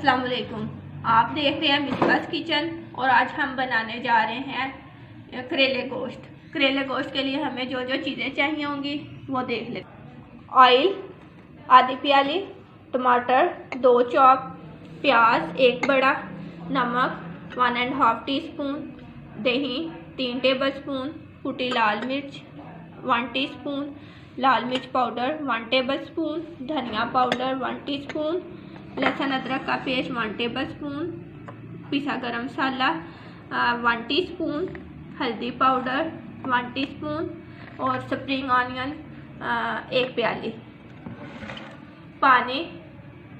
अस्सलाम वालेकुम। आप देख रहे हैं मिसबास किचन और आज हम बनाने जा रहे हैं करेले गोश्त। करेले गोश्त के लिए हमें जो जो चीज़ें चाहिए होंगी वो देख लेते। ऑयल आधी प्याली, टमाटर 2 चॉप, प्याज 1 बड़ा, नमक 1.5 टीस्पून, दही 3 टेबलस्पून, कुटी लाल मिर्च 1 टीस्पून, लाल मिर्च पाउडर 1 टेबलस्पून, धनिया पाउडर 1 टीस्पून, लहसुन अदरक का पेस्ट 1 टेबलस्पून, पिसा गरम मसाला 1 टीस्पून, हल्दी पाउडर 1 टीस्पून और स्प्रिंग ऑनियन 1 प्याली, पानी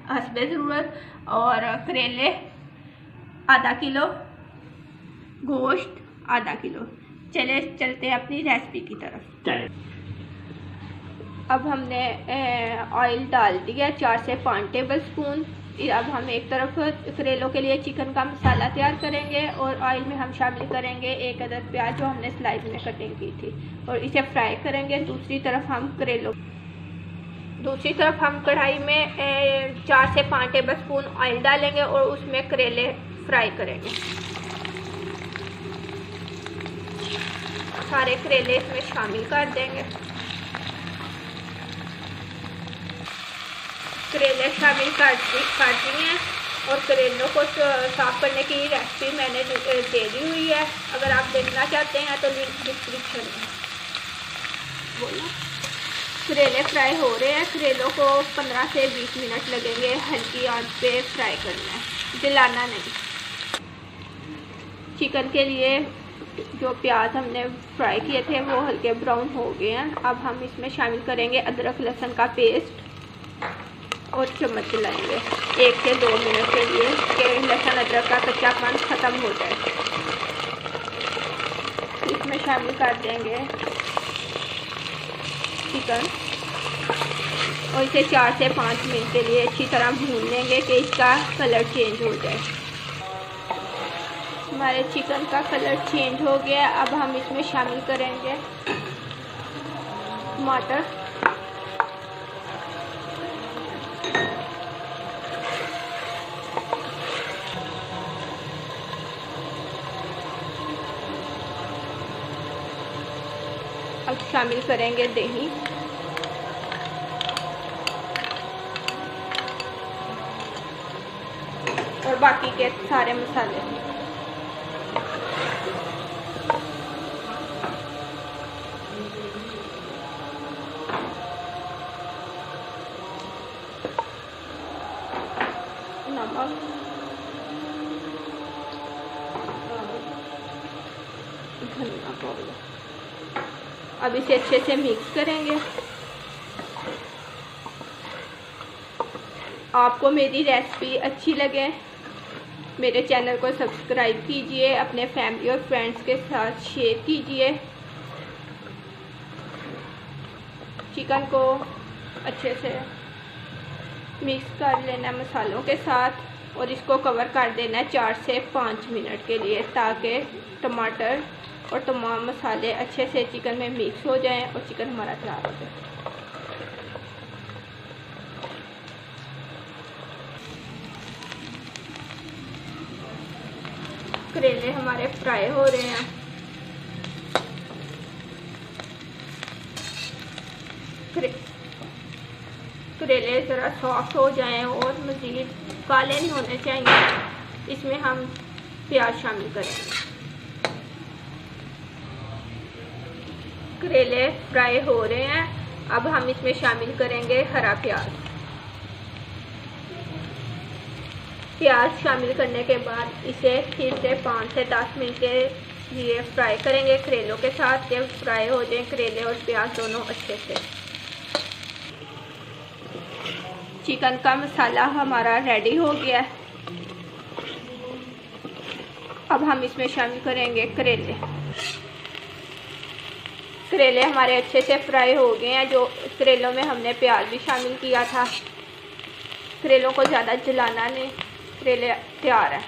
हस्बे ज़रूरत और करेले आधा किलो, गोश्त आधा किलो। चलते हैं अपनी रेसिपी की तरफ। अब हमने ऑयल डाल दिया 4 से 5 टेबलस्पून। अब हम एक तरफ करेलों के लिए चिकन का मसाला तैयार करेंगे और ऑयल में हम शामिल करेंगे 1 अदद प्याज जो हमने स्लाइस में कटिंग की थी और इसे फ्राई करेंगे। दूसरी तरफ हम कढ़ाई में 4 से 5 टेबलस्पून ऑयल डालेंगे और उसमें करेले फ्राई करेंगे। सारे करेले इसमें शामिल कर देंगे। करेले शामिल कर दिए हैं और करेलों को साफ़ करने की रेसिपी मैंने दे दी हुई है। अगर आप देखना चाहते हैं तो लिंक डिस्क्रिप्शन में। बोला करेले फ्राई हो रहे हैं। करेलों को 15 से 20 मिनट लगेंगे हल्की आंच पे फ्राई करना है, जलाना नहीं। चिकन के लिए जो प्याज हमने फ्राई किए थे वो हल्के ब्राउन हो गए हैं। अब हम इसमें शामिल करेंगे अदरक लहसुन का पेस्ट और चम्मच चलाएंगे 1 से 2 मिनट के लिए कि लहसुन अदरक का कच्चापन ख़त्म हो जाए। इसमें शामिल कर देंगे चिकन और इसे 4 से 5 मिनट के लिए अच्छी तरह भून लेंगे कि इसका कलर चेंज हो जाए। हमारे चिकन का कलर चेंज हो गया। अब हम इसमें शामिल करेंगे टमाटर, अब शामिल करेंगे दही और बाकी के सारे मसाले। नमक, धनिया पाउडर। अब इसे अच्छे से मिक्स करेंगे। आपको मेरी रेसिपी अच्छी लगे मेरे चैनल को सब्सक्राइब कीजिए, अपने फैमिली और फ्रेंड्स के साथ शेयर कीजिए। चिकन को अच्छे से मिक्स कर लेना मसालों के साथ और इसको कवर कर देना है 4 से 5 मिनट के लिए ताकि टमाटर और तमाम मसाले अच्छे से चिकन में मिक्स हो जाएं और चिकन हमारा तैयार हो जाए। करेले हमारे फ्राई हो रहे हैं। करेले ज़रा सॉफ्ट हो जाएं और मज़ीद काले नहीं होने चाहिए। इसमें हम प्याज शामिल करेंगे। करेले फ्राई हो रहे हैं। अब हम इसमें शामिल करेंगे हरा प्याज। प्याज शामिल करने के बाद इसे फिर से 5 से 10 मिनट के लिए फ्राई करेंगे करेलों के साथ कि फ्राई हो जाए करेले और प्याज दोनों अच्छे से। चिकन का मसाला हमारा रेडी हो गया है। अब हम इसमें शामिल करेंगे करेले। करेले हमारे अच्छे से फ्राई हो गए हैं। जो करेलों में हमने प्याज भी शामिल किया था। करेलों को ज़्यादा जलाना नहीं, करेले तैयार है।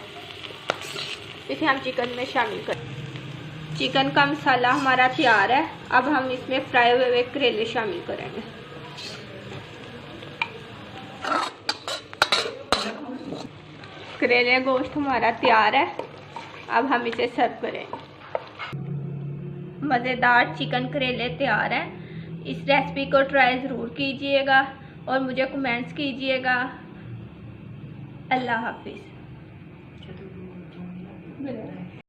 इसे हम चिकन में शामिल करें। चिकन का मसाला हमारा तैयार है। अब हम इसमें फ्राई हुए करेले शामिल करेंगे। करेले गोश्त हमारा तैयार है। अब हम इसे सर्व करें। मज़ेदार चिकन करेले तैयार हैं। इस रेसिपी को ट्राई ज़रूर कीजिएगा और मुझे कमेंट्स कीजिएगा। अल्लाह हाफिज़।